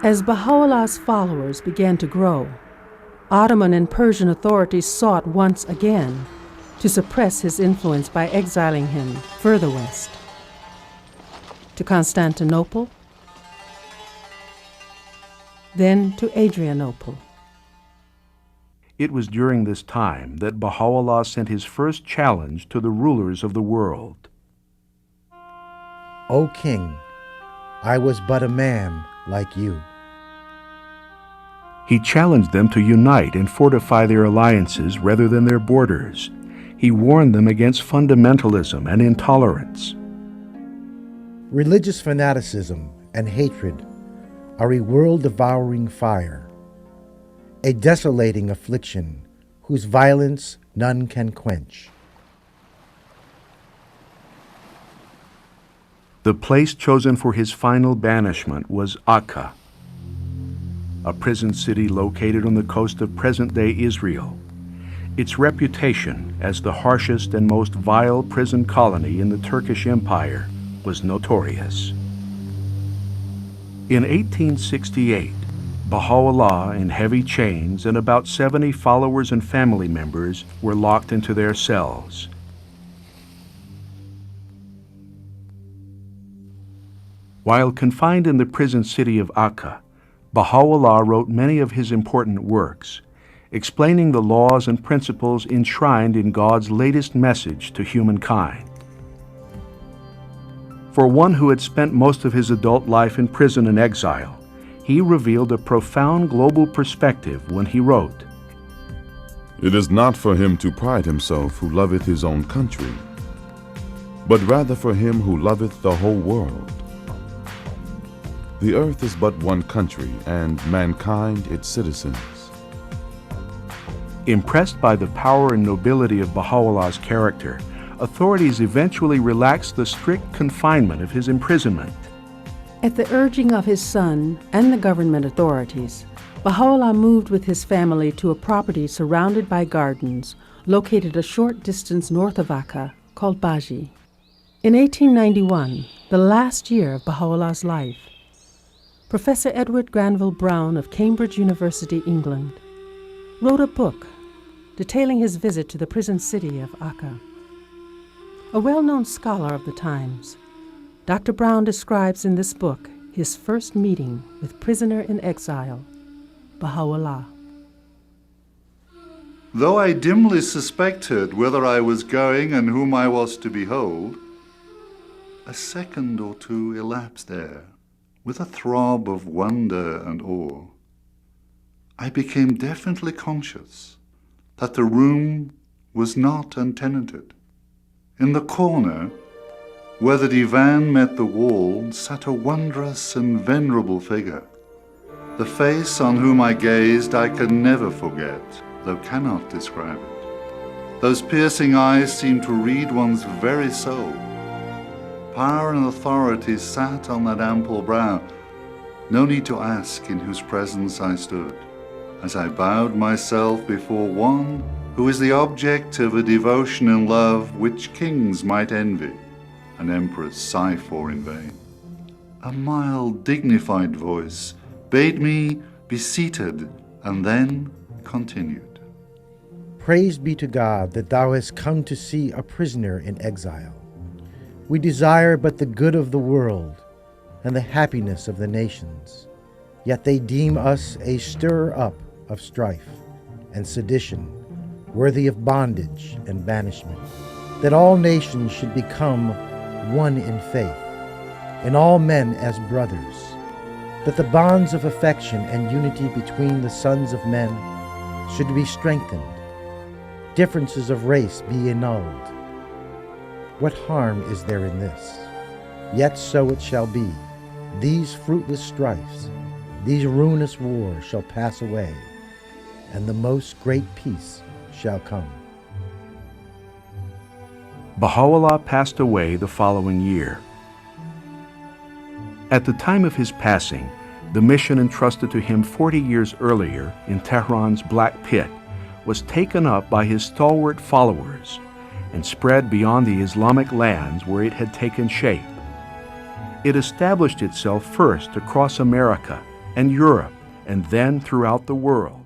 As Baha'u'llah's followers began to grow, Ottoman and Persian authorities sought once again to suppress his influence by exiling him further west, to Constantinople, then to Adrianople. It was during this time that Baha'u'llah sent his first challenge to the rulers of the world. O King, I was but a man like you. He challenged them to unite and fortify their alliances rather than their borders. He warned them against fundamentalism and intolerance. Religious fanaticism and hatred are a world-devouring fire, a desolating affliction whose violence none can quench. The place chosen for his final banishment was Akka, a prison city located on the coast of present-day Israel. Its reputation as the harshest and most vile prison colony in the Turkish Empire was notorious. In 1868, Baha'u'llah in heavy chains and about 70 followers and family members were locked into their cells. While confined in the prison city of Akka, Baha'u'llah wrote many of his important works, explaining the laws and principles enshrined in God's latest message to humankind. For one who had spent most of his adult life in prison and exile, he revealed a profound global perspective when he wrote, "It is not for him to pride himself who loveth his own country, but rather for him who loveth the whole world. The earth is but one country, and mankind its citizens." Impressed by the power and nobility of Baha'u'llah's character, authorities eventually relaxed the strict confinement of his imprisonment. At the urging of his son and the government authorities, Baha'u'llah moved with his family to a property surrounded by gardens located a short distance north of Akka called Baji. In 1891, the last year of Baha'u'llah's life, Professor Edward Granville Brown of Cambridge University, England, wrote a book detailing his visit to the prison city of Akka. A well-known scholar of the times, Dr. Brown describes in this book his first meeting with prisoner in exile, Baha'u'llah. Though I dimly suspected whither I was going and whom I was to behold, a second or two elapsed ere, with a throb of wonder and awe, I became definitely conscious that the room was not untenanted. In the corner, where the divan met the wall, sat a wondrous and venerable figure. The face on whom I gazed I can never forget, though cannot describe it. Those piercing eyes seemed to read one's very soul. Power and authority sat on that ample brow. No need to ask in whose presence I stood, as I bowed myself before one who is the object of a devotion and love which kings might envy, and emperors sigh for in vain. A mild, dignified voice bade me be seated, and then continued. Praise be to God that thou hast come to see a prisoner in exile. We desire but the good of the world and the happiness of the nations, yet they deem us a stirrer-up of strife and sedition, worthy of bondage and banishment, that all nations should become one in faith, and all men as brothers, that the bonds of affection and unity between the sons of men should be strengthened, differences of race be annulled. What harm is there in this? Yet so it shall be. These fruitless strifes, these ruinous wars shall pass away, and the most great peace shall come. Baha'u'llah passed away the following year. At the time of his passing, the mission entrusted to him 40 years earlier in Tehran's Black Pit was taken up by his stalwart followers and spread beyond the Islamic lands where it had taken shape. It established itself first across America and Europe, and then throughout the world.